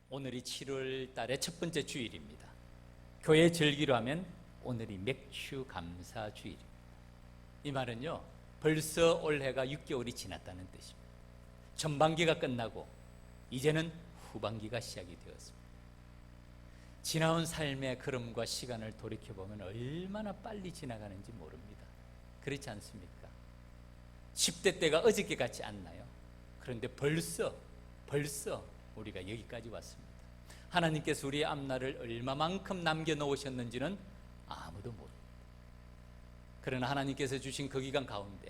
오늘이 7월 달의 첫 번째 주일입니다. 교회 절기로 하면 오늘이 맥주 감사 주일입니다. 이 말은요, 벌써 올해가 6개월이 지났다는 뜻입니다. 전반기가 끝나고 이제는 후반기가 시작이 되었습니다. 지나온 삶의 걸음과 시간을 돌이켜보면 얼마나 빨리 지나가는지 모릅니다. 그렇지 않습니까? 10대 때가 어저께 같지 않나요? 그런데 벌써 우리가 여기까지 왔습니다. 하나님께서 우리의 앞날을 얼마만큼 남겨놓으셨는지는 아무도 모릅니다. 그러나 하나님께서 주신 그 기간 가운데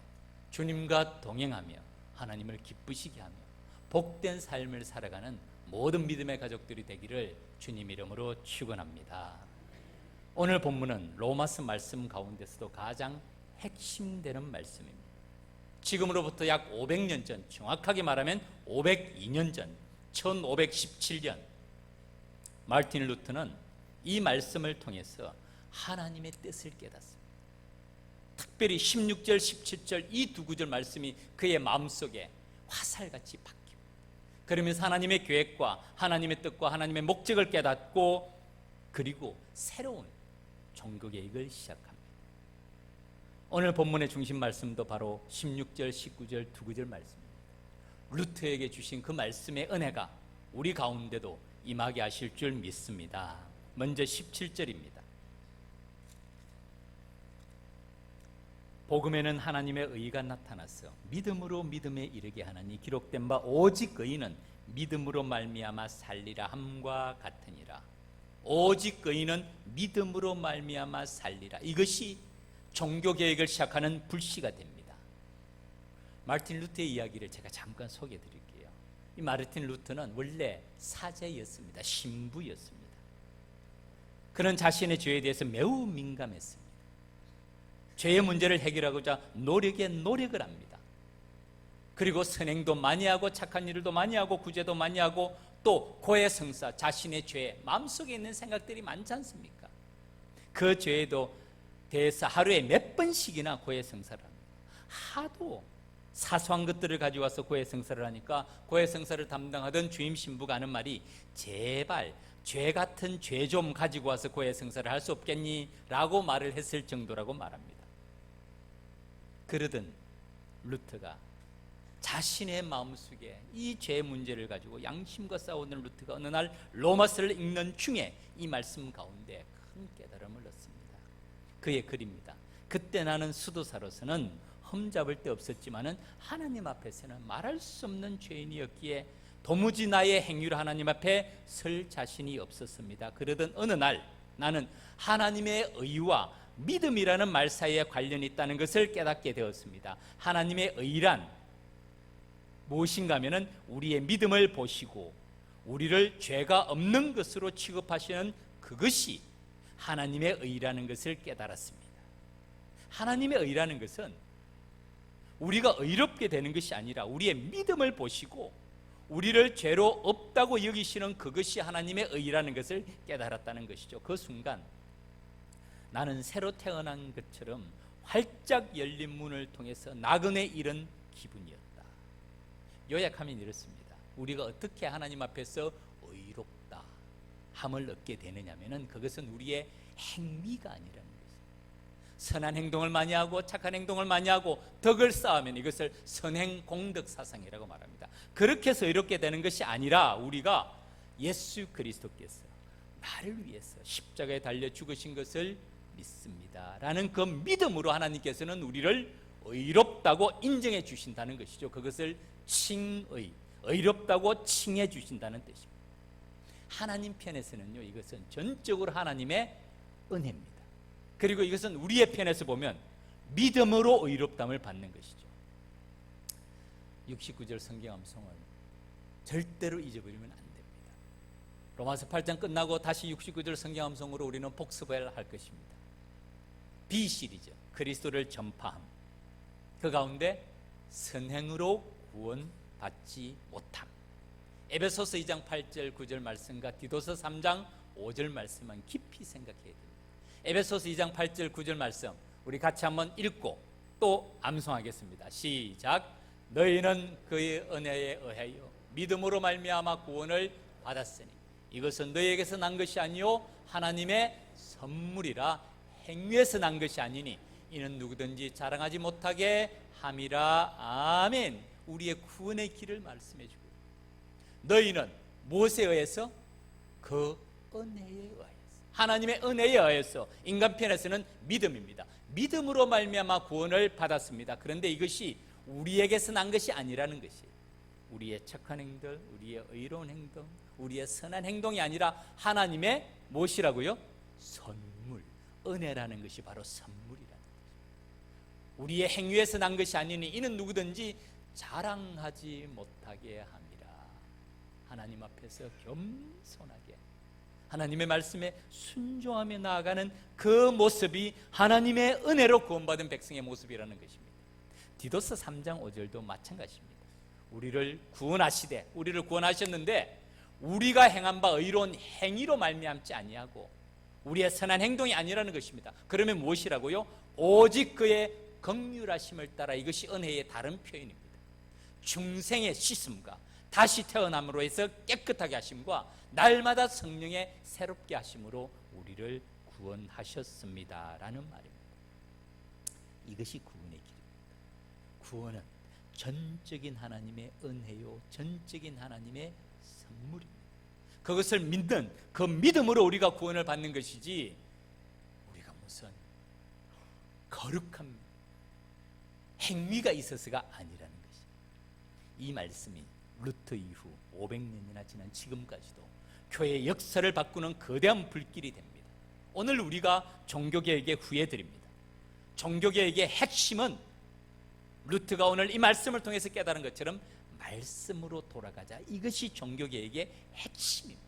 주님과 동행하며 하나님을 기쁘시게 하며 복된 삶을 살아가는 모든 믿음의 가족들이 되기를 주님 이름으로 축원합니다. 오늘 본문은 로마서 말씀 가운데서도 가장 핵심되는 말씀입니다. 지금으로부터 약 500년 전, 정확하게 말하면 502년 전 1517년 마르틴 루터는 이 말씀을 통해서 하나님의 뜻을 깨닫습니다. 특별히 16절, 17절 이 두 구절 말씀이 그의 마음속에 화살같이 박힙니다. 그러면서 하나님의 계획과 하나님의 뜻과 하나님의 목적을 깨닫고 그리고 새로운 종교 계획을 시작합니다. 오늘 본문의 중심 말씀도 바로 16절, 19절 두 구절 말씀입니다. 루터에게 주신 그 말씀의 은혜가 우리 가운데도 임하게 하실 줄 믿습니다. 먼저 17절입니다. 복음에는 하나님의 의가 나타나서 믿음으로 믿음에 이르게 하나니 기록된 바 오직 의인은 믿음으로 말미암아 살리라 함과 같으니라. 오직 의인은 믿음으로 말미암아 살리라. 이것이 종교 개혁을 시작하는 불씨가 됩니다. 마르틴 루터의 이야기를 제가 잠깐 소개해 드릴게요. 이 마르틴 루터는 원래 사제였습니다. 신부였습니다. 그는 자신의 죄에 대해서 매우 민감했습니다. 죄의 문제를 해결하고자 노력을 합니다. 그리고 선행도 많이 하고 착한 일도 많이 하고 구제도 많이 하고 또 고해성사, 자신의 죄, 마음속에 있는 생각들이 많지 않습니까? 그 죄에도 대해서 하루에 몇 번씩이나 고해성사를 합니다. 하도 사소한 것들을 가지고 와서 고해성사를 하니까 고해성사를 담당하던 주임 신부가 하는 말이 제발 죄 같은 죄 좀 가지고 와서 고해성사를 할 수 없겠니? 라고 말을 했을 정도라고 말합니다. 그러던 루터가 자신의 마음속에 이 죄 문제를 가지고 양심과 싸우는 루터가 어느 날 로마서를 읽는 중에 이 말씀 가운데 큰 깨달음을 얻습니다. 그의 글입니다. 그때 나는 수도사로서는 흠잡을 데 없었지만은 하나님 앞에서는 말할 수 없는 죄인이었기에 도무지 나의 행위로 하나님 앞에 설 자신이 없었습니다. 그러던 어느 날 나는 하나님의 의와 믿음이라는 말 사이에 관련이 있다는 것을 깨닫게 되었습니다. 하나님의 의란 무엇인가 하면은 우리의 믿음을 보시고 우리를 죄가 없는 것으로 취급하시는 그것이 하나님의 의라는 것을 깨달았습니다. 하나님의 의라는 것은 우리가 의롭게 되는 것이 아니라 우리의 믿음을 보시고 우리를 죄로 없다고 여기시는 그것이 하나님의 의라는 것을 깨달았다는 것이죠. 그 순간 나는 새로 태어난 것처럼 활짝 열린 문을 통해서 나그네 이른 기분이었다. 요약하면 이렇습니다. 우리가 어떻게 하나님 앞에서 의롭다 함을 얻게 되느냐면은 그것은 우리의 행위가 아니라는 것입니다. 선한 행동을 많이 하고 착한 행동을 많이 하고 덕을 쌓으면 이것을 선행 공덕 사상이라고 말합니다. 그렇게 해서 의롭게 되는 것이 아니라 우리가 예수 그리스도께서 나를 위해서 십자가에 달려 죽으신 것을 믿습니다 라는 그 믿음으로 하나님께서는 우리를 의롭다고 인정해 주신다는 것이죠. 그것을 칭의, 의롭다고 칭해 주신다는 뜻입니다. 하나님 편에서는요, 이것은 전적으로 하나님의 은혜입니다. 그리고 이것은 우리의 편에서 보면 믿음으로 의롭담을 받는 것이죠. 69절 성경 암송을 절대로 잊어버리면 안 됩니다. 로마서 8장 끝나고 다시 69절 성경 암송으로 우리는 복습을 할 것입니다. B 시리즈, 그리스도를 전파함. 그 가운데 선행으로 구원받지 못함. 에베소서 2장 8절 9절 말씀과 디도서 3장 5절 말씀은 깊이 생각해야 됩니다. 에베소서 2장 8절 9절 말씀 우리 같이 한번 읽고 또 암송하겠습니다. 시작. 너희는 그의 은혜에 의하여 믿음으로 말미암아 구원을 받았으니 이것은 너희에게서 난 것이 아니요 하나님의 선물이라. 행위에서 난 것이 아니니 이는 누구든지 자랑하지 못하게 함이라. 아멘. 우리의 구원의 길을 말씀해 주고, 너희는 무엇에 의해서? 그 은혜에 의해서, 하나님의 은혜에 의해서. 인간 편에서는 믿음입니다. 믿음으로 말미암아 구원을 받았습니다. 그런데 이것이 우리에게서 난 것이 아니라는 것이, 우리의 착한 행동, 우리의 의로운 행동, 우리의 선한 행동이 아니라 하나님의 무엇이라고요? 선물. 은혜라는 것이 바로 선물이라는 것입니다. 우리의 행위에서 난 것이 아니니 이는 누구든지 자랑하지 못하게 함이라. 하나님 앞에서 겸손하게 하나님의 말씀에 순종하며 나아가는 그 모습이 하나님의 은혜로 구원받은 백성의 모습이라는 것입니다. 디도서 3장 5절도 마찬가지입니다. 우리를 구원하시되, 우리를 구원하셨는데 우리가 행한 바 의로운 행위로 말미암지 아니하고 우리의 선한 행동이 아니라는 것입니다. 그러면 무엇이라고요? 오직 그의 긍휼하심을 따라. 이것이 은혜의 다른 표현입니다. 중생의 씻음과 다시 태어남으로 해서 깨끗하게 하심과 날마다 성령의 새롭게 하심으로 우리를 구원하셨습니다 라는 말입니다. 이것이 구원의 길입니다. 구원은 전적인 하나님의 은혜요, 전적인 하나님의 선물입니다. 그것을 믿는 그 믿음으로 우리가 구원을 받는 것이지, 우리가 무슨 거룩한 행위가 있어서가 아니라는 것입니다. 이 말씀이 루터 이후 500년이나 지난 지금까지도 교회의 역사를 바꾸는 거대한 불길이 됩니다. 오늘 우리가 종교개혁의 후예들입니다. 종교개혁의 핵심은 루트가 오늘 이 말씀을 통해서 깨달은 것처럼 말씀으로 돌아가자. 이것이 종교개혁의 핵심입니다.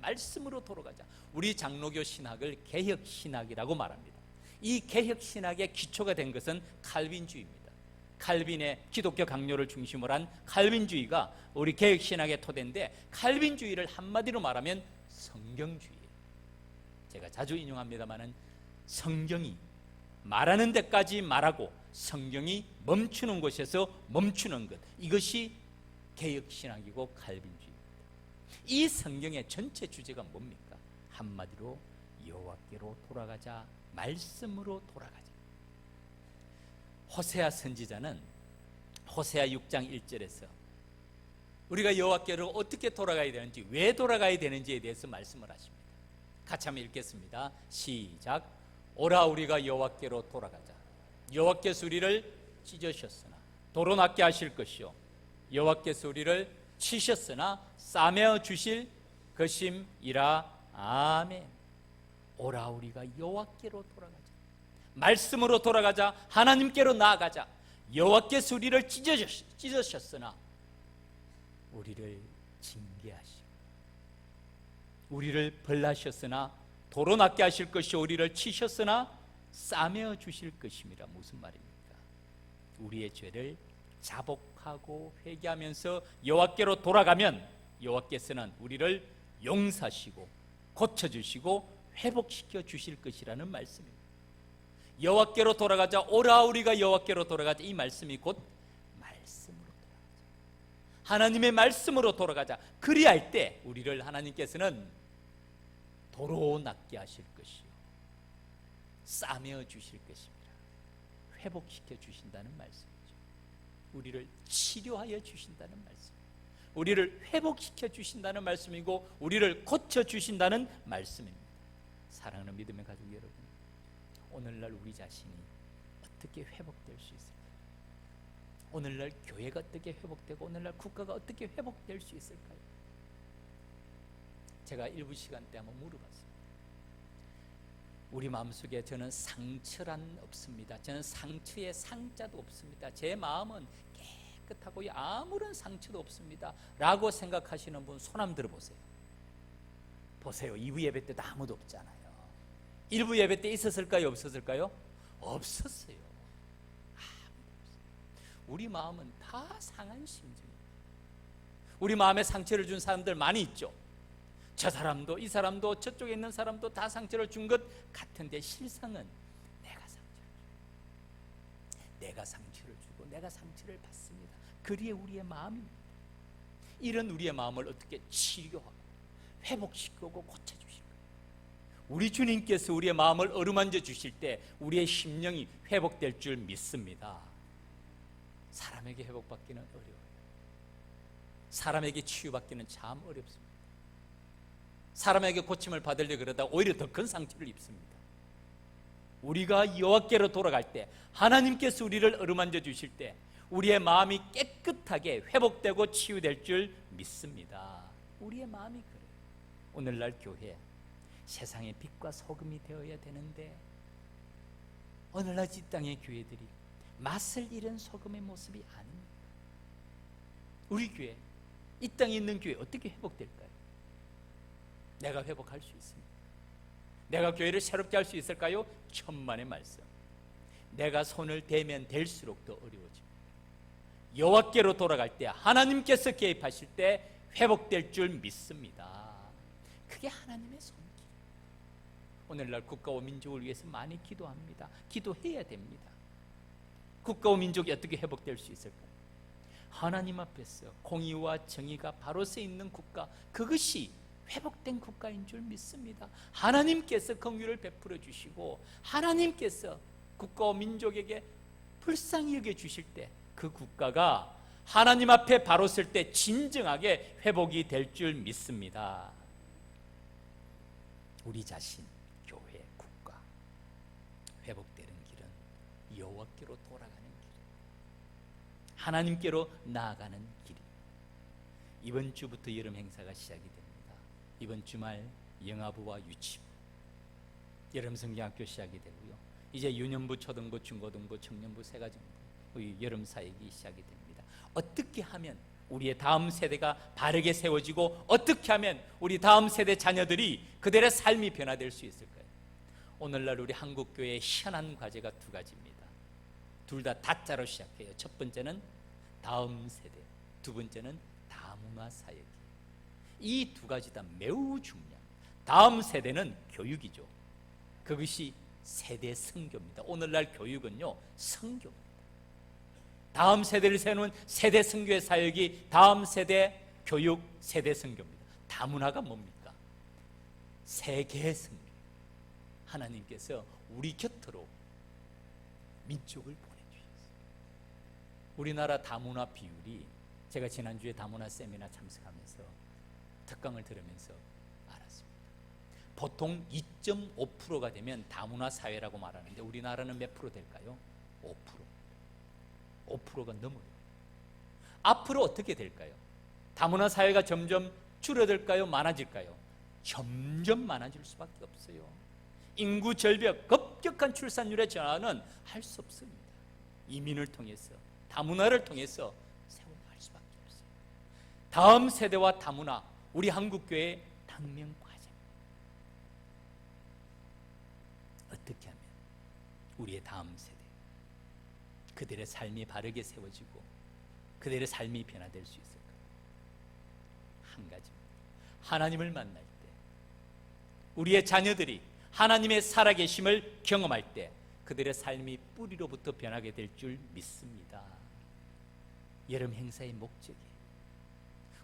말씀으로 돌아가자. 우리 장로교 신학을 개혁신학이라고 말합니다. 이 개혁신학의 기초가 된 것은 칼빈주의입니다. 칼빈의 기독교 강요를 중심으로 한 칼빈주의가 우리 개혁신학의 토대인데, 칼빈주의를 한마디로 말하면 성경주의예요. 제가 자주 인용합니다마는 성경이 말하는 데까지 말하고 성경이 멈추는 곳에서 멈추는 것, 이것이 개혁신학이고 칼빈주의입니다. 이 성경의 전체 주제가 뭡니까? 한마디로 여호와께로 돌아가자, 말씀으로 돌아가자. 호세아 선지자는 호세아 6장 1절에서 우리가 여호와께로 어떻게 돌아가야 되는지, 왜 돌아가야 되는지에 대해서 말씀을 하십니다. 같이 한번 읽겠습니다. 시작. 오라 우리가 여호와께로 돌아가자. 여호와께서 우리를 찢으셨으나 도로 낫게 하실 것이요, 여호와께서 우리를 치셨으나 싸매어 주실 것임이라. 아멘. 오라 우리가 여호와께로 돌아가자. 말씀으로 돌아가자. 하나님께로 나아가자. 여호와께서 우리를 찢으셨으나 우리를 징계하시고, 우리를 벌하셨으나 도로 낫게 하실 것이요, 우리를 치셨으나 싸매어 주실 것임이라. 무슨 말입니까? 우리의 죄를 자복하고 회개하면서 여호와께로 돌아가면 여호와께서는 우리를 용서하시고 고쳐주시고 회복시켜 주실 것이라는 말씀입니다. 여호와께로 돌아가자. 오라 우리가 여호와께로 돌아가자. 이 말씀이 곧 말씀으로 돌아가자. 하나님의 말씀으로 돌아가자. 그리할 때 우리를 하나님께서는 도로 낫게 하실 것이요, 싸매어 주실 것입니다. 회복시켜 주신다는 말씀이죠. 우리를 치료하여 주신다는 말씀, 우리를 회복시켜 주신다는 말씀이고 우리를 고쳐 주신다는 말씀입니다. 사랑하는 믿음의 가족 여러분, 오늘날 우리 자신이 어떻게 회복될 수 있을까요? 오늘날 교회가 어떻게 회복되고 오늘날 국가가 어떻게 회복될 수 있을까요? 제가 일부 시간 때 한번 물어봤습니다. 우리 마음속에 저는 상처란 없습니다. 저는 상처에 상자도 없습니다. 제 마음은 깨끗하고 아무런 상처도 없습니다 라고 생각하시는 분 손 한번 들어보세요. 보세요. 2부 예배 때도 아무도 없잖아요. 1부 예배 때 있었을까요? 없었을까요? 없었어요. 우리 마음은 다 상한 심정이에요. 우리 마음에 상처를 준 사람들 많이 있죠. 저 사람도 이 사람도 저쪽에 있는 사람도 다 상처를 준 것 같은데 실상은 내가 상처를 주고 내가 상처를 받습니다. 그리에 우리의 마음입니다. 이런 우리의 마음을 어떻게 치료하고 회복시키고 고쳐주실 거예요. 우리 주님께서 우리의 마음을 어루만져 주실 때 우리의 심령이 회복될 줄 믿습니다. 사람에게 회복받기는 어려워요. 사람에게 치유받기는 참 어렵습니다. 사람에게 고침을 받으려 그러다 오히려 더 큰 상처를 입습니다. 우리가 여호와께로 돌아갈 때, 하나님께서 우리를 어루만져 주실 때 우리의 마음이 깨끗하게 회복되고 치유될 줄 믿습니다. 우리의 마음이 그래요. 오늘날 교회, 세상의 빛과 소금이 되어야 되는데 오늘날 이 땅의 교회들이 맛을 잃은 소금의 모습이 아닙니다. 우리 교회, 이 땅에 있는 교회 어떻게 회복될까요? 내가 회복할 수 있습니다. 내가 교회를 새롭게 할 수 있을까요? 천만의 말씀. 내가 손을 대면 될수록 더 어려워집니다. 여호와께로 돌아갈 때, 하나님께서 개입하실 때 회복될 줄 믿습니다. 그게 하나님의 손길. 오늘날 국가와 민족을 위해서 많이 기도합니다. 기도해야 됩니다. 국가와 민족이 어떻게 회복될 수 있을까요? 하나님 앞에서 공의와 정의가 바로 서 있는 국가, 그것이 회복된 국가인 줄 믿습니다. 하나님께서 긍휼을 베풀어 주시고 하나님께서 국가와 민족에게 불쌍히 여겨 주실 때 그 국가가 하나님 앞에 바로 설 때 진정하게 회복이 될 줄 믿습니다. 우리 자신, 교회, 국가 회복되는 길은 여호와께로 돌아가는 길, 하나님께로 나아가는 길이. 이번 주부터 여름 행사가 시작이 됩니다. 이번 주말 영아부와 유치부, 여름 성경학교 시작이 되고요. 이제 유년부, 초등부, 중고등부, 청년부, 새가정부 여름 사역이 시작이 됩니다. 어떻게 하면 우리의 다음 세대가 바르게 세워지고 어떻게 하면 우리 다음 세대 자녀들이 그들의 삶이 변화될 수 있을까요? 오늘날 우리 한국교회의 희한한 과제가 두 가지입니다. 둘 다 다자로 시작해요. 첫 번째는 다음 세대, 두 번째는 다문화 사역이에요. 이 두 가지 다 매우 중요합니다. 다음 세대는 교육이죠. 그것이 세대 선교입니다. 오늘날 교육은요, 선교입니다. 다음 세대를 세우는 세대 선교의 사역이 다음 세대 교육, 세대 선교입니다. 다문화가 뭡니까? 세계 선교. 하나님께서 우리 곁으로 민족을 보내주셨어요. 우리나라 다문화 비율이, 제가 지난주에 다문화 세미나 참석하면서 특강을 들으면서 알았습니다. 보통 2.5%가 되면 다문화 사회라고 말하는데 우리나라는 몇 프로 될까요? 5%. 5%가 넘어요. 앞으로 어떻게 될까요? 다문화 사회가 점점 줄어들까요? 많아질까요? 점점 많아질 수밖에 없어요. 인구 절벽, 급격한 출산율의 전환은 할 수 없습니다. 이민을 통해서, 다문화를 통해서 세워나갈 수밖에 없어요. 다음 세대와 다문화, 우리 한국교회의 당면 과제입니다. 어떻게 하면 우리의 다음 세대, 그들의 삶이 바르게 세워지고 그들의 삶이 변화될 수 있을까요? 한 가지입니다. 하나님을 만날 때, 우리의 자녀들이 하나님의 살아계심을 경험할 때 그들의 삶이 뿌리로부터 변하게 될 줄 믿습니다. 여름 행사의 목적이,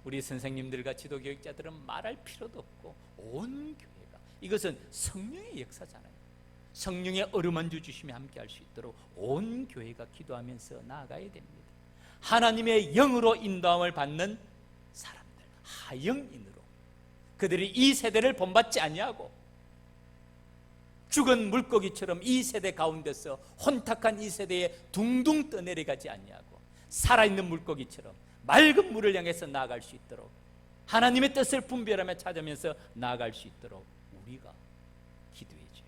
우리 선생님들과 지도교육자들은 말할 필요도 없고 온 교회가, 이것은 성령의 역사잖아요. 성령의 어루만져 주심에 함께 할 수 있도록 온 교회가 기도하면서 나아가야 됩니다. 하나님의 영으로 인도함을 받는 사람들, 하영인으로, 그들이 이 세대를 본받지 아니하고 죽은 물고기처럼 이 세대 가운데서 혼탁한 이 세대에 둥둥 떠내려가지 아니하고 살아있는 물고기처럼 맑은 물을 향해서 나아갈 수 있도록, 하나님의 뜻을 분별하며 찾으면서 나아갈 수 있도록 우리가 기도해 줘요.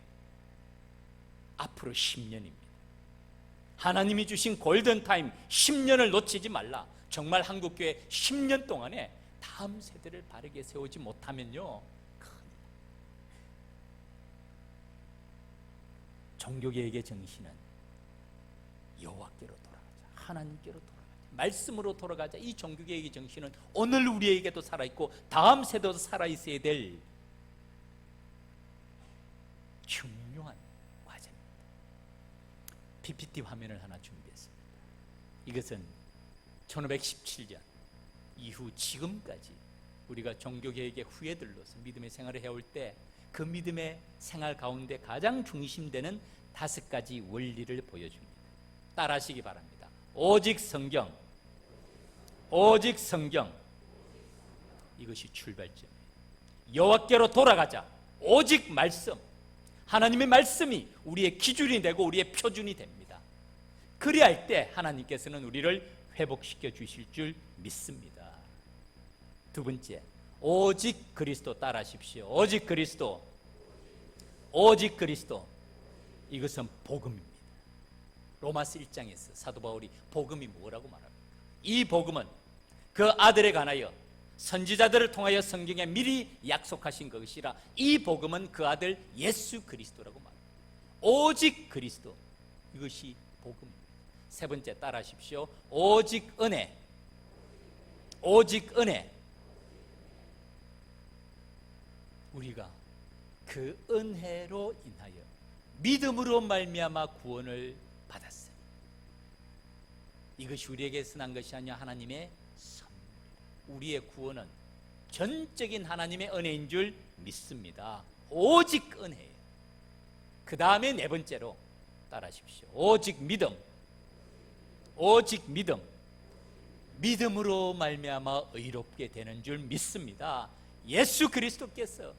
앞으로 10년입니다. 하나님이 주신 골든타임 10년을 놓치지 말라. 정말 한국교회 10년 동안에 다음 세대를 바르게 세우지 못하면요, 종교개혁의 정신은 여호와께로 돌아가자, 하나님께로 돌아가자, 말씀으로 돌아가자. 이 종교개혁의 정신은 오늘 우리에게도 살아있고 다음 세대도 살아있어야 될 중요한 과제입니다. PPT 화면을 하나 준비했습니다. 이것은 1517년 이후 지금까지 우리가 종교개혁의 후예들로서 믿음의 생활을 해올 때 그 믿음의 생활 가운데 가장 중심되는 5가지 원리를 보여줍니다. 따라하시기 바랍니다. 오직 성경, 오직 성경. 이것이 출발점이에요. 여호와께로 돌아가자. 오직 말씀. 하나님의 말씀이 우리의 기준이 되고 우리의 표준이 됩니다. 그리할 때 하나님께서는 우리를 회복시켜 주실 줄 믿습니다. 두 번째, 오직 그리스도. 따라하십시오. 오직 그리스도, 오직 그리스도. 이것은 복음입니다. 로마서 1장에서 사도 바울이 복음이 뭐라고 말합니까? 이 복음은 그 아들에 관하여 선지자들을 통하여 성경에 미리 약속하신 것이라. 이 복음은 그 아들 예수 그리스도라고 말합니다. 오직 그리스도. 이것이 복음입니다. 세 번째, 따라하십시오. 오직 은혜, 오직 은혜. 우리가 그 은혜로 인하여 믿음으로 말미암아 구원을 받았어요. 이것이 우리에게서 난 것이 아니라 하나님의 선물. 우리의 구원은 전적인 하나님의 은혜인 줄 믿습니다. 오직 은혜예요. 그 다음에 네 번째로 따라하십시오. 오직 믿음, 오직 믿음. 믿음으로 말미암아 의롭게 되는 줄 믿습니다. 예수 그리스도께서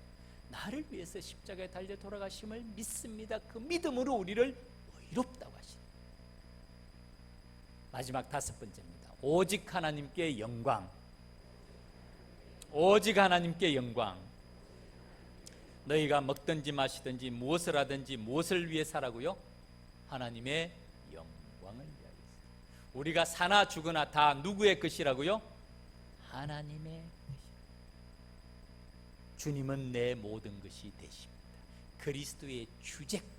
나를 위해서 십자가에 달려 돌아가심을 믿습니다. 그 믿음으로 우리를 의롭다고 하십니다. 마지막 5번째입니다. 오직 하나님께 영광, 오직 하나님께 영광. 너희가 먹든지 마시든지 무엇을 하든지 무엇을 위해 살라고요? 하나님의 영광을 위하여. 우리가 사나 죽으나 다 누구의 것이라고요? 하나님의 것이라. 주님은 내 모든 것이 되십니다. 그리스도의 주제권.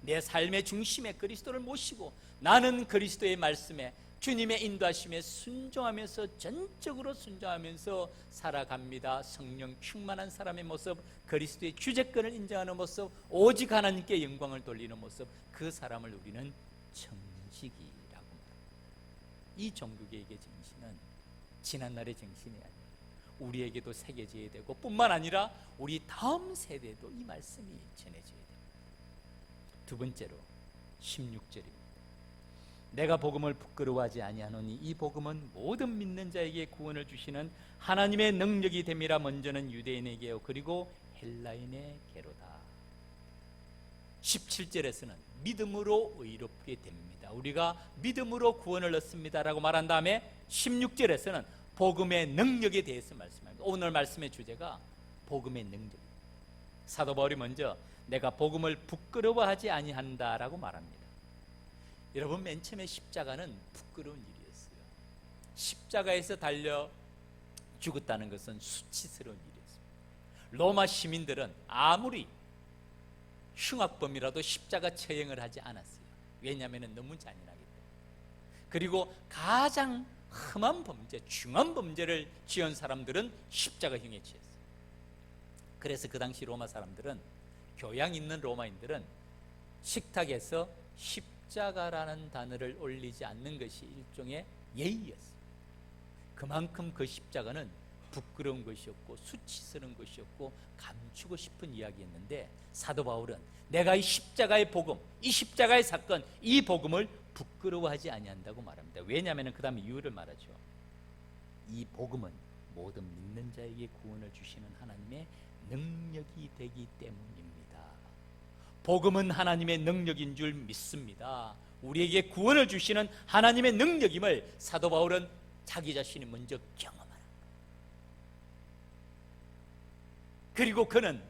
내 삶의 중심에 그리스도를 모시고 나는 그리스도의 말씀에 주님의 인도하심에 순종하면서 전적으로 순종하면서 살아갑니다. 성령 충만한 사람의 모습, 그리스도의 주제권을 인정하는 모습, 오직 하나님께 영광을 돌리는 모습, 그 사람을 우리는 청지기라고 말합니다. 이 종교개혁의 정신은 지난날의 정신이 아니에요. 우리에게도 새겨져야 되고 뿐만 아니라 우리 다음 세대도 이 말씀이 전해져야 됩니다. 두 번째로 16절입니다. 내가 복음을 부끄러워하지 아니하노니 이 복음은 모든 믿는 자에게 구원을 주시는 하나님의 능력이 됨이라. 먼저는 유대인에게요 그리고 헬라인에게로다. 17절에서는 믿음으로 의롭게 됩니다. 우리가 믿음으로 구원을 얻습니다라고 말한 다음에 16절에서는 복음의 능력에 대해서 말씀합니다. 오늘 말씀의 주제가 복음의 능력입니다. 사도 바울이 먼저 내가 복음을 부끄러워하지 아니한다라고 말합니다. 여러분, 맨 처음에 십자가는 부끄러운 일이었어요. 십자가에서 달려 죽었다는 것은 수치스러운 일이었습니다. 로마 시민들은 아무리 흉악범이라도 십자가 처형을 하지 않았어요. 왜냐하면 너무 잔인하기 때문에. 그리고 가장 험한 범죄, 중한 범죄를 지은 사람들은 십자가형에 처했어요. 그래서 그 당시 로마 사람들은, 교양 있는 로마인들은 식탁에서 십자가라는 단어를 올리지 않는 것이 일종의 예의였어요. 그만큼 그 십자가는 부끄러운 것이었고 수치스러운 것이었고 감추고 싶은 이야기였는데, 사도 바울은 내가 이 십자가의 복음, 이 십자가의 사건, 이 복음을 부끄러워하지 아니한다고 말합니다. 왜냐하면 그 다음에 이유를 말하죠. 이 복음은 모든 믿는 자에게 구원을 주시는 하나님의 능력이 되기 때문입니다. 복음은 하나님의 능력인 줄 믿습니다. 우리에게 구원을 주시는 하나님의 능력임을 사도 바울은 자기 자신이 먼저 경험하는 거예요. 그리고 그는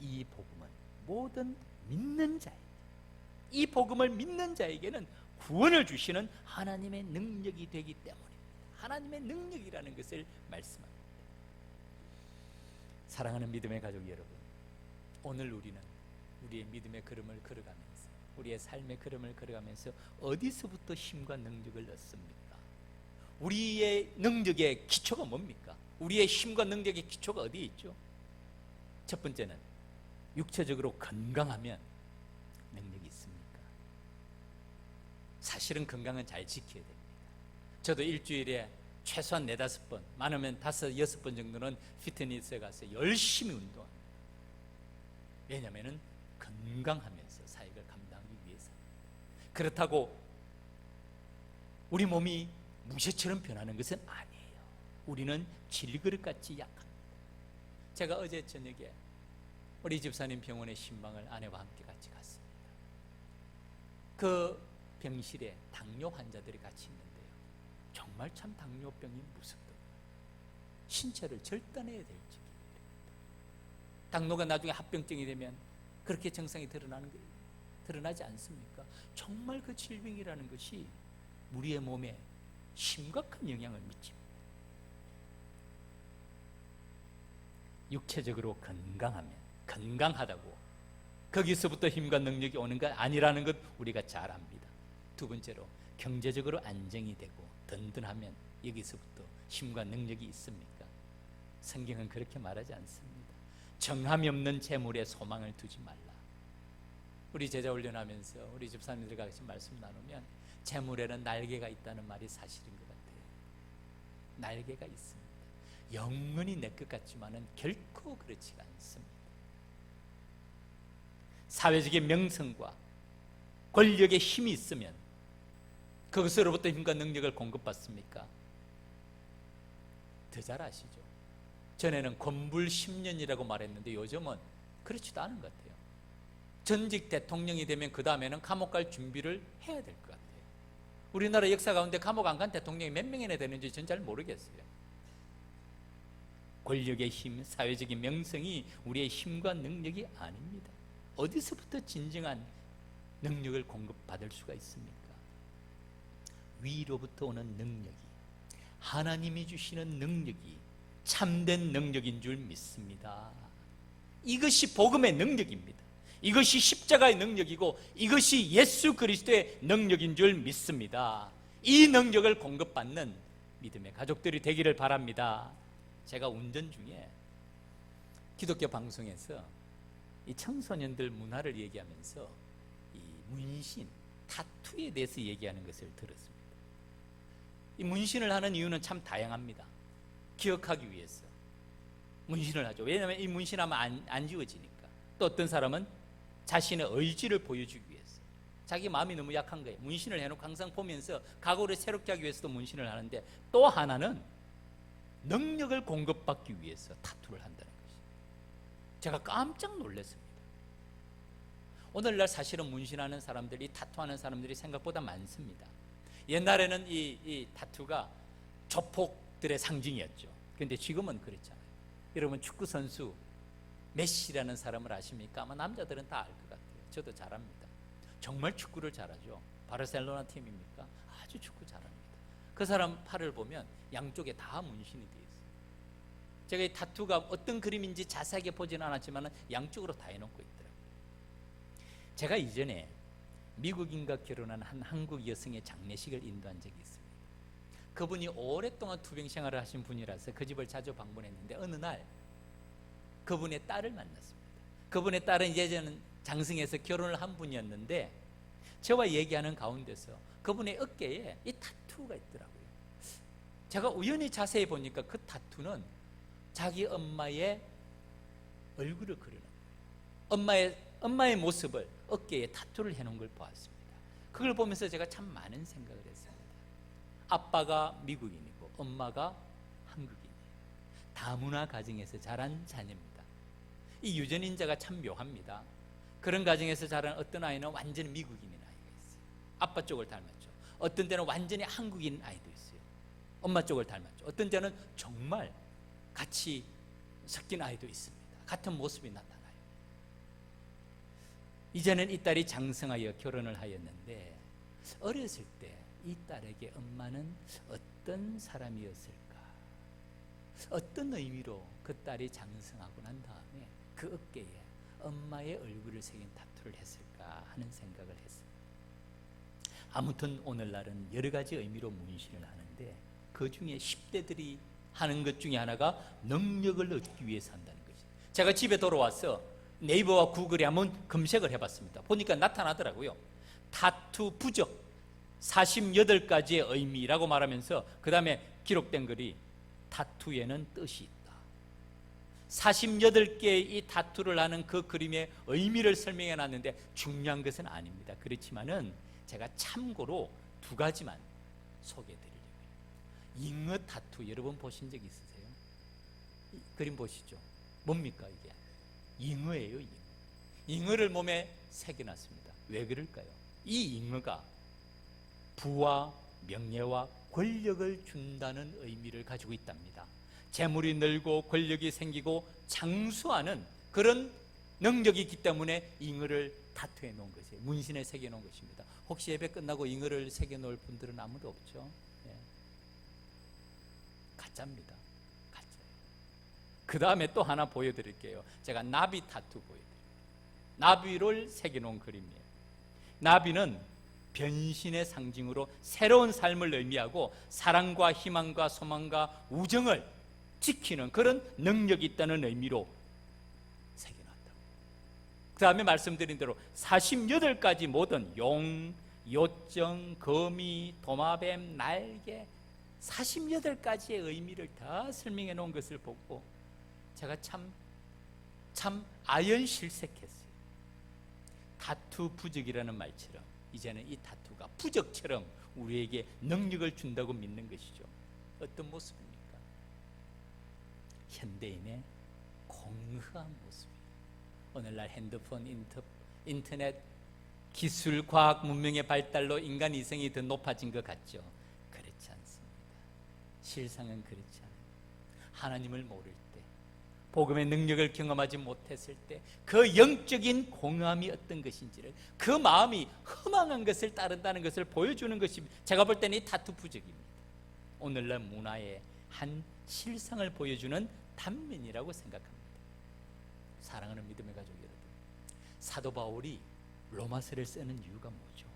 이 복음은 모든 믿는 자에게, 이 복음을 믿는 자에게는 구원을 주시는 하나님의 능력이 되기 때문입니다. 하나님의 능력이라는 것을 말씀합니다. 사랑하는 믿음의 가족 여러분, 오늘 우리는 우리의 믿음의 걸음을 걸어가면서, 우리의 삶의 걸음을 걸어가면서 어디서부터 힘과 능력을 얻습니까? 우리의 능력의 기초가 뭡니까? 우리의 힘과 능력의 기초가 어디에 있죠? 첫 번째는 육체적으로 건강하면 능력이 있습니까? 사실은 건강은 잘 지켜야 됩니다. 저도 일주일에 최소한 4-5번, 많으면 5-6번 정도는 피트니스에 가서 열심히 운동합니다. 왜냐하면 건강하면서 사역을 감당하기 위해서. 그렇다고 우리 몸이 무쇠처럼 변하는 것은 아니에요. 우리는 질그릇같이 약합니다. 제가 어제 저녁에 우리 집사님 병원에 신방을 아내와 함께 같이 갔습니다. 그 병실에 당뇨 환자들이 같이 있는데요, 정말 참 당뇨병이 무섭더라고요. 신체를 절단해야 될 지경입니다. 당뇨가 나중에 합병증이 되면 그렇게 증상이 드러나지 않습니까? 정말 그 질병이라는 것이 우리의 몸에 심각한 영향을 미칩니다. 육체적으로 건강하다고 거기서부터 힘과 능력이 오는 것 아니라는 것 우리가 잘 압니다. 두 번째로, 경제적으로 안정이 되고 든든하면 여기서부터 힘과 능력이 있습니까? 성경은 그렇게 말하지 않습니다. 정함이 없는 재물에 소망을 두지 말라. 우리 제자 훈련하면서 우리 집사님들과 같이 말씀 나누면 재물에는 날개가 있다는 말이 사실인 것 같아요. 날개가 있습니다. 영원히 내 것 같지만은 결코 그렇지가 않습니다. 사회적인 명성과 권력의 힘이 있으면 그것으로부터 힘과 능력을 공급받습니까? 더 잘 아시죠? 전에는 권불 10년이라고 말했는데 요즘은 그렇지도 않은 것 같아요. 전직 대통령이 되면 그 다음에는 감옥 갈 준비를 해야 될 것 같아요. 우리나라 역사 가운데 감옥 안 간 대통령이 몇 명이나 되는지 전 잘 모르겠어요. 권력의 힘, 사회적인 명성이 우리의 힘과 능력이 아닙니다. 어디서부터 진정한 능력을 공급받을 수가 있습니까? 위로부터 오는 능력이, 하나님이 주시는 능력이 참된 능력인 줄 믿습니다. 이것이 복음의 능력입니다. 이것이 십자가의 능력이고 이것이 예수 그리스도의 능력인 줄 믿습니다. 이 능력을 공급받는 믿음의 가족들이 되기를 바랍니다. 제가 운전 중에 기독교 방송에서 이 청소년들 문화를 얘기하면서 이 문신, 타투에 대해서 얘기하는 것을 들었습니다. 이 문신을 하는 이유는 참 다양합니다. 기억하기 위해서 문신을 하죠. 왜냐하면 이 문신하면 안 지워지니까. 또 어떤 사람은 자신의 의지를 보여주기 위해서, 자기 마음이 너무 약한 거예요. 문신을 해놓고 항상 보면서 각오를 새롭게 하기 위해서도 문신을 하는데, 또 하나는 능력을 공급받기 위해서 타투를 한다는 것이, 제가 깜짝 놀랐습니다. 오늘날 사실은 문신하는 사람들이, 타투하는 사람들이 생각보다 많습니다. 옛날에는 이 타투가 조폭들의 상징이었죠. 그런데 지금은 그렇잖아요. 여러분, 축구 선수 메시라는 사람을 아십니까? 아마 남자들은 다 알 것 같아요. 저도 잘 압니다. 정말 축구를 잘하죠. 바르셀로나 팀입니까? 아주 축구 잘합니다. 그 사람 팔을 보면 양쪽에 다 문신이 되어 있어요. 제가 이 타투가 어떤 그림인지 자세하게 보지는 않았지만 양쪽으로 다 해놓고 있더라고요. 제가 이전에 미국인과 결혼한 한 한국 여성의 장례식을 인도한 적이 있습니다. 그분이 오랫동안 투병 생활을 하신 분이라서 그 집을 자주 방문했는데, 어느 날 그분의 딸을 만났습니다. 그분의 딸은 예전 장승에서 결혼을 한 분이었는데, 저와 얘기하는 가운데서 그분의 어깨에 이 타투가 있더라고요. 제가 우연히 자세히 보니까 그 타투는 자기 엄마의 얼굴을 그려놓은 거예요. 엄마의 모습을 어깨에 타투를 해놓은 걸 보았습니다. 그걸 보면서 제가 참 많은 생각을 했습니다. 아빠가 미국인이고 엄마가 한국인이에요. 다문화 가정에서 자란 자녀입니다. 이 유전인자가 참 묘합니다. 그런 가정에서 자란 어떤 아이는 완전히 미국인인 아이가 있어요. 아빠 쪽을 닮았죠. 어떤 때는 완전히 한국인 아이도 있어요. 엄마 쪽을 닮았죠. 어떤 때는 정말 같이 섞인 아이도 있습니다. 같은 모습이 나타나요. 이제는 이 딸이 장성하여 결혼을 하였는데, 어렸을 때 이 딸에게 엄마는 어떤 사람이었을까? 어떤 의미로 그 딸이 장성하고 난 다음에 그 어깨에 엄마의 얼굴을 새긴 타투를 했을까 하는 생각을 했습니다. 아무튼 오늘날은 여러 가지 의미로 문신을 하는데, 그 중에 10대들이 하는 것 중에 하나가 능력을 얻기 위해서 한다는 것이죠. 제가 집에 돌아와서 네이버와 구글에 한번 검색을 해봤습니다. 보니까 나타나더라고요. 타투 부적 48가지의 의미라고 말하면서 그 다음에 기록된 글이 타투에는 뜻이 있다. 48개의 이 타투를 하는 그 그림의 의미를 설명해 놨는데 중요한 것은 아닙니다. 그렇지만은 제가 참고로 2가지만 소개해 드리려고 해요. 잉어 타투 여러분 보신 적 있으세요? 이 그림 보시죠. 뭡니까 이게? 잉어예요. 잉어를 몸에 새겨놨습니다. 왜 그럴까요? 이 잉어가 부와 명예와 권력을 준다는 의미를 가지고 있답니다. 재물이 늘고 권력이 생기고 장수하는 그런 능력이 있기 때문에 잉어를 타투해 놓은 것이에요. 문신에 새겨 놓은 것입니다. 혹시 예배 끝나고 잉어를 새겨 놓을 분들은 아무도 없죠? 네. 가짜입니다. 가짜예요. 그 다음에 또 하나 보여드릴게요. 제가 나비 타투 보여드릴게요. 나비를 새겨 놓은 그림이에요. 나비는 변신의 상징으로 새로운 삶을 의미하고 사랑과 희망과 소망과 우정을 지키는 그런 능력이 있다는 의미로 새겨놨다고. 그 다음에 말씀드린 대로 48가지 모든 용, 요정, 거미, 도마뱀, 날개 48가지의 의미를 다 설명해 놓은 것을 보고 제가 참 아연실색했어요. 타투 부적이라는 말처럼 이제는 이 타투가 부적처럼 우리에게 능력을 준다고 믿는 것이죠. 어떤 모습입니까? 현대인의 공허한 모습이에요. 오늘날 핸드폰, 인터넷 기술, 과학, 문명의 발달로 인간 이성이 더 높아진 것 같죠? 그렇지 않습니다. 실상은 그렇지 않아요. 하나님을 모를 때, 복음의 능력을 경험하지 못했을 때 그 영적인 공허함이 어떤 것인지를, 그 마음이 허망한 것을 따른다는 것을 보여주는 것이 제가 볼 때는 이 타투 부적입니다. 오늘날 문화의 한 실상을 보여주는 단면이라고 생각합니다. 사랑하는 믿음의 가족 여러분, 사도 바울이 로마서를 쓰는 이유가 뭐죠?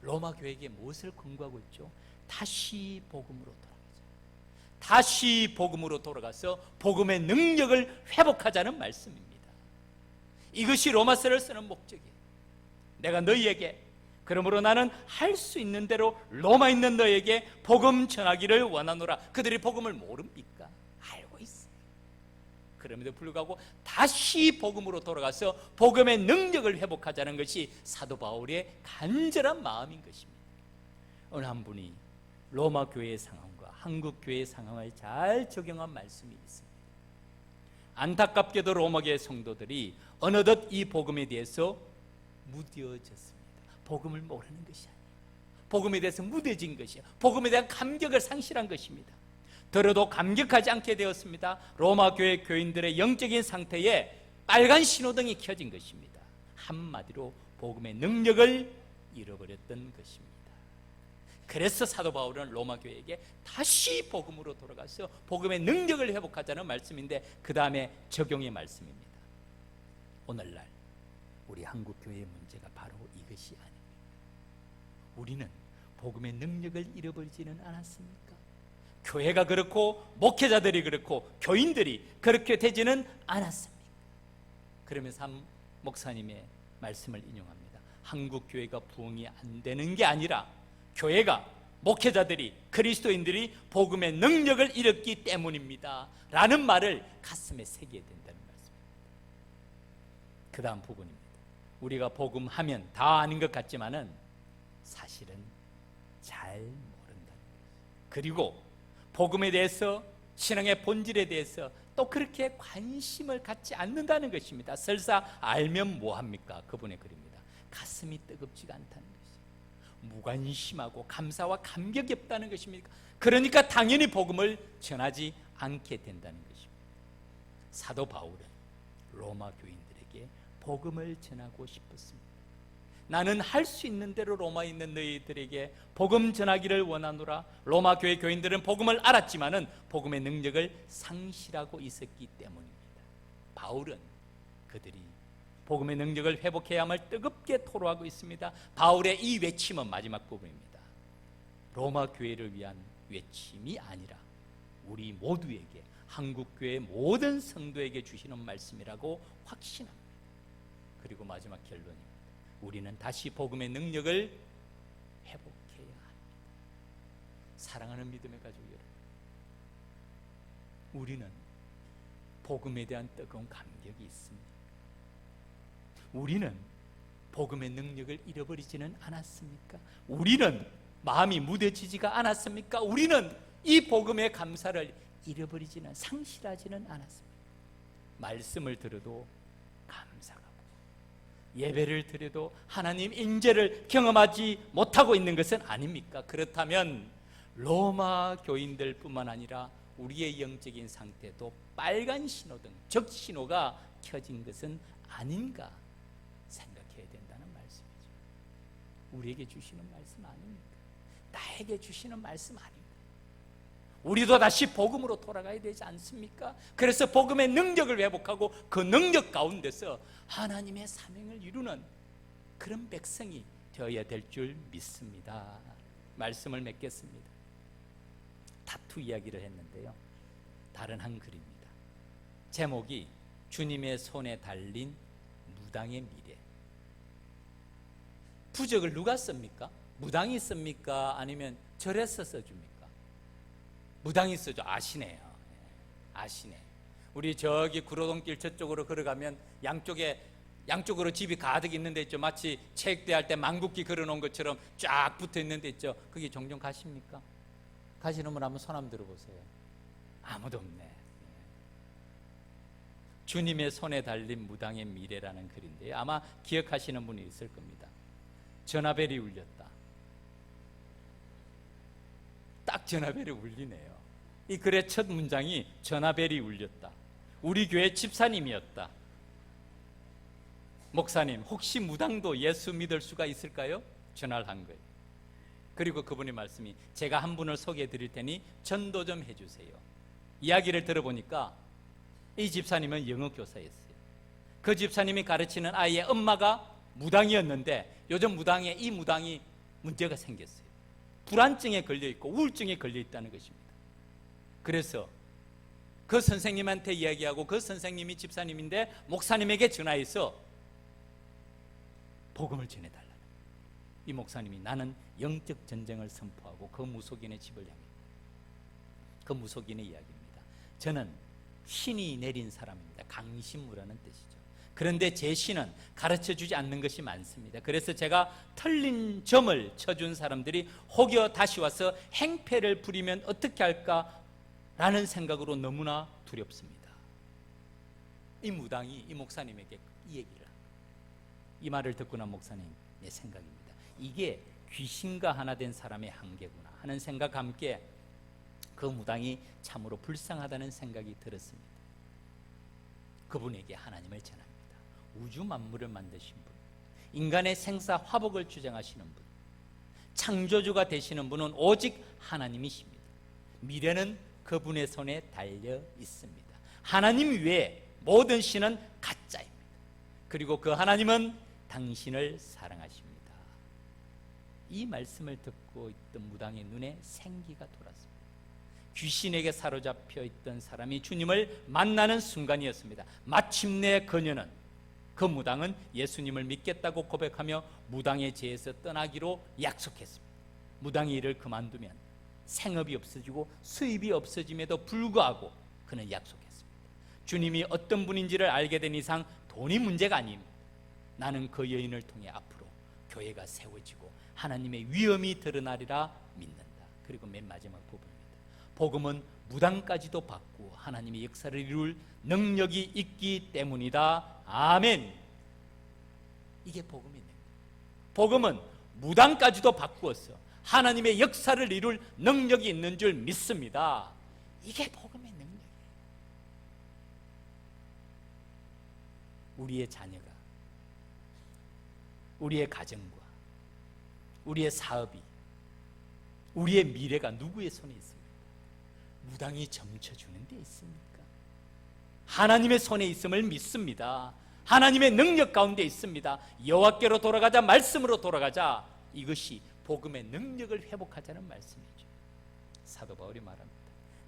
로마 교회에게 무엇을 권고하고 있죠? 다시 복음으로 돌아가자. 다시 복음으로 돌아가서 복음의 능력을 회복하자는 말씀입니다. 이것이 로마서를 쓰는 목적이에요. 내가 너희에게, 그러므로 나는 할 수 있는 대로 로마에 있는 너희에게 복음 전하기를 원하노라. 그들이 복음을 모릅니까? 알고 있어요. 그럼에도 불구하고 다시 복음으로 돌아가서 복음의 능력을 회복하자는 것이 사도 바울의 간절한 마음인 것입니다. 어느 한 분이 로마 교회의 상황과 한국 교회의 상황을 잘 적용한 말씀이 있습니다. 안타깝게도 로마 교회 성도들이 어느덧 이 복음에 대해서 무뎌졌습니다. 복음을 모르는 것이 아니에요. 복음에 대해서 무뎌진 것이에요. 복음에 대한 감격을 상실한 것입니다. 들어도 감격하지 않게 되었습니다. 로마 교회 교인들의 영적인 상태에 빨간 신호등이 켜진 것입니다. 한마디로 복음의 능력을 잃어버렸던 것입니다. 그래서 사도 바울은 로마 교회에게 다시 복음으로 돌아가서 복음의 능력을 회복하자는 말씀인데, 그 다음에 적용의 말씀입니다. 오늘날 우리 한국 교회의 문제가 바로 이것이 아닙니다. 우리는 복음의 능력을 잃어버리지는 않았습니까? 교회가 그렇고 목회자들이 그렇고 교인들이 그렇게 되지는 않았습니까? 그러면서 한 목사님의 말씀을 인용합니다. 한국 교회가 부흥이 안 되는 게 아니라 교회가, 목회자들이, 그리스도인들이 복음의 능력을 잃었기 때문입니다 라는 말을 가슴에 새겨야 된다는 말씀입니다. 그 다음 부분입니다. 우리가 복음하면 다 아는 것 같지만은 사실은 잘 모른다는 거예요. 그리고 복음에 대해서, 신앙의 본질에 대해서 또 그렇게 관심을 갖지 않는다는 것입니다. 설사 알면 뭐합니까? 그분의 글입니다. 가슴이 뜨겁지가 않다는 것이죠. 무관심하고 감사와 감격이 없다는 것입니까? 그러니까 당연히 복음을 전하지 않게 된다는 것입니다. 사도 바울은 로마 교인들에게 복음을 전하고 싶었습니다. 나는 할 수 있는 대로 로마에 있는 너희들에게 복음 전하기를 원하노라. 로마 교회 교인들은 복음을 알았지만은 복음의 능력을 상실하고 있었기 때문입니다. 바울은 그들이 복음의 능력을 회복해야 함을 뜨겁게 토로하고 있습니다. 바울의 이 외침은 마지막 부분입니다. 로마 교회를 위한 외침이 아니라 우리 모두에게, 한국 교회 모든 성도에게 주시는 말씀이라고 확신합니다. 그리고 마지막 결론입니다. 우리는 다시 복음의 능력을 회복해야 합니다. 사랑하는 믿음의 가족 여러분, 우리는 복음에 대한 뜨거운 감격이 있습니다. 우리는 복음의 능력을 잃어버리지는 않았습니까? 우리는 마음이 무뎌지지가 않았습니까? 우리는 이 복음의 감사를 잃어버리지는, 상실하지는 않았습니다. 말씀을 들어도 감사가 없고, 예배를 드려도 하나님 임재를 경험하지 못하고 있는 것은 아닙니까? 그렇다면 로마 교인들 뿐만 아니라 우리의 영적인 상태도 빨간 신호등, 적 신호가 켜진 것은 아닌가 생각해야 된다는 말씀이죠. 우리에게 주시는 말씀 아닙니까? 나에게 주시는 말씀 아닙니까? 우리도 다시 복음으로 돌아가야 되지 않습니까? 그래서 복음의 능력을 회복하고 그 능력 가운데서 하나님의 사명을 이루는 그런 백성이 되어야 될 줄 믿습니다. 말씀을 맺겠습니다. 다투 이야기를 했는데요, 다른 한 글입니다. 제목이 주님의 손에 달린 무당의 미래. 부적을 누가 씁니까? 무당이 씁니까? 아니면 절에서 써줍니까? 무당이 써줘. 아시네요. 아시네. 우리 저기 구로동길 저쪽으로 걸어가면 양쪽으로 집이 가득 있는 데 있죠. 마치 체육대 할 때 망국기 걸어놓은 것처럼 쫙 붙어 있는 데 있죠. 거기 종종 가십니까? 가시는 분 한번 손 한번 들어보세요. 아무도 없네. 주님의 손에 달린 무당의 미래라는 글인데요, 아마 기억하시는 분이 있을 겁니다. 전화벨이 울렸다. 딱 전화벨이 울리네요. 이 글의 첫 문장이 전화벨이 울렸다. 우리 교회 집사님이었다. 목사님, 혹시 무당도 예수 믿을 수가 있을까요? 전화를 한 거예요. 그리고 그분의 말씀이, 제가 한 분을 소개해 드릴 테니 전도 좀 해주세요. 이야기를 들어보니까 이 집사님은 영어 교사였어요. 그 집사님이 가르치는 아이의 엄마가 무당이었는데 요즘 이 무당이 문제가 생겼어요. 불안증에 걸려있고 우울증에 걸려있다는 것입니다. 그래서 그 선생님한테 이야기하고, 그 선생님이 집사님인데 목사님에게 전화해서 복음을 전해달라. 이 목사님이, 나는 영적 전쟁을 선포하고 그 무속인의 집을 향해, 그 무속인의 이야기입니다. 저는 신이 내린 사람입니다. 강신무라는 뜻이죠. 그런데 제 신은 가르쳐주지 않는 것이 많습니다. 그래서 제가 틀린 점을 쳐준 사람들이 혹여 다시 와서 행패를 부리면 어떻게 할까라는 생각으로 너무나 두렵습니다. 이 무당이 이 목사님에게 이 얘기를 합니다. 이 말을 듣고 난 목사님의 생각입니다. 이게 귀신과 하나 된 사람의 한계구나 하는 생각과 함께 그 무당이 참으로 불쌍하다는 생각이 들었습니다. 그분에게 하나님을 전합니다. 우주 만물을 만드신 분, 인간의 생사 화복을 주장하시는 분, 창조주가 되시는 분은 오직 하나님이십니다. 미래는 그분의 손에 달려 있습니다. 하나님 외에 모든 신은 가짜입니다. 그리고 그 하나님은 당신을 사랑하십니다. 이 말씀을 듣고 있던 무당의 눈에 생기가 돌았습니다. 귀신에게 사로잡혀 있던 사람이 주님을 만나는 순간이었습니다. 마침내 그녀는, 그 무당은 예수님을 믿겠다고 고백하며 무당의 제에서 떠나기로 약속했습니다. 무당의 일을 그만두면 생업이 없어지고 수입이 없어짐에도 불구하고 그는 약속했습니다. 주님이 어떤 분인지를 알게 된 이상 돈이 문제가 아닙니다. 나는 그 여인을 통해 앞으로 교회가 세워지고 하나님의 위엄이 드러나리라 믿는다. 그리고 맨 마지막 부분입니다. 복음은 무당까지도 받고 하나님의 역사를 이룰 능력이 있기 때문이다. 아멘. 이게 복음의 능력. 복음은 무당까지도 바꾸어서 하나님의 역사를 이룰 능력이 있는 줄 믿습니다. 이게 복음의 능력이에요. 우리의 자녀가, 우리의 가정과 우리의 사업이, 우리의 미래가 누구의 손에 있습니까? 무당이 점쳐주는 데 있습니까? 하나님의 손에 있음을 믿습니다. 하나님의 능력 가운데 있습니다. 여호와께로 돌아가자, 말씀으로 돌아가자. 이것이 복음의 능력을 회복하자는 말씀이죠. 사도 바울이 말합니다.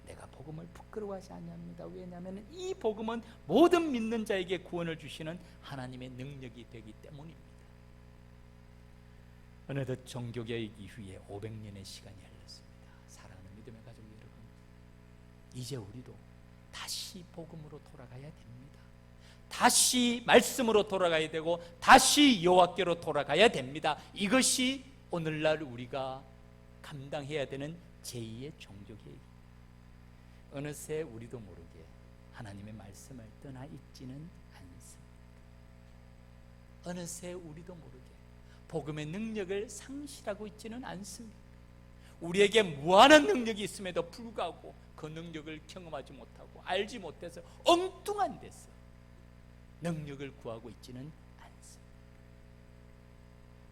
내가 복음을 부끄러워하지 않습니다. 왜냐하면 이 복음은 모든 믿는 자에게 구원을 주시는 하나님의 능력이 되기 때문입니다. 어느덧 종교개혁 이후에 500년의 시간이 흘렀습니다. 사랑하는 믿음의 가족 여러분, 이제 우리도 다시 복음으로 돌아가야 됩니다. 다시 말씀으로 돌아가야 되고 다시 여호와께로 돌아가야 됩니다. 이것이 오늘날 우리가 감당해야 되는 제2의 종교개혁. 어느새 우리도 모르게 하나님의 말씀을 떠나 있지는 않습니다. 어느새 우리도 모르게 복음의 능력을 상실하고 있지는 않습니다. 우리에게 무한한 능력이 있음에도 불구하고 그 능력을 경험하지 못하고 알지 못해서 엉뚱한 데서 능력을 구하고 있지는 않습니다.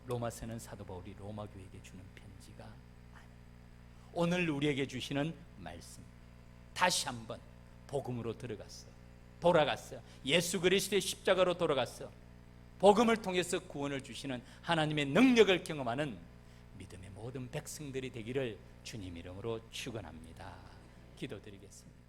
로마서는 사도 바울이 로마 교회에게 주는 편지가 아닙니다. 오늘 우리에게 주시는 말씀, 다시 한번 복음으로 돌아갔어. 예수 그리스도의 십자가로 돌아갔어. 복음을 통해서 구원을 주시는 하나님의 능력을 경험하는 믿음의 모든 백성들이 되기를 주님 이름으로 축원합니다. 기도드리겠습니다.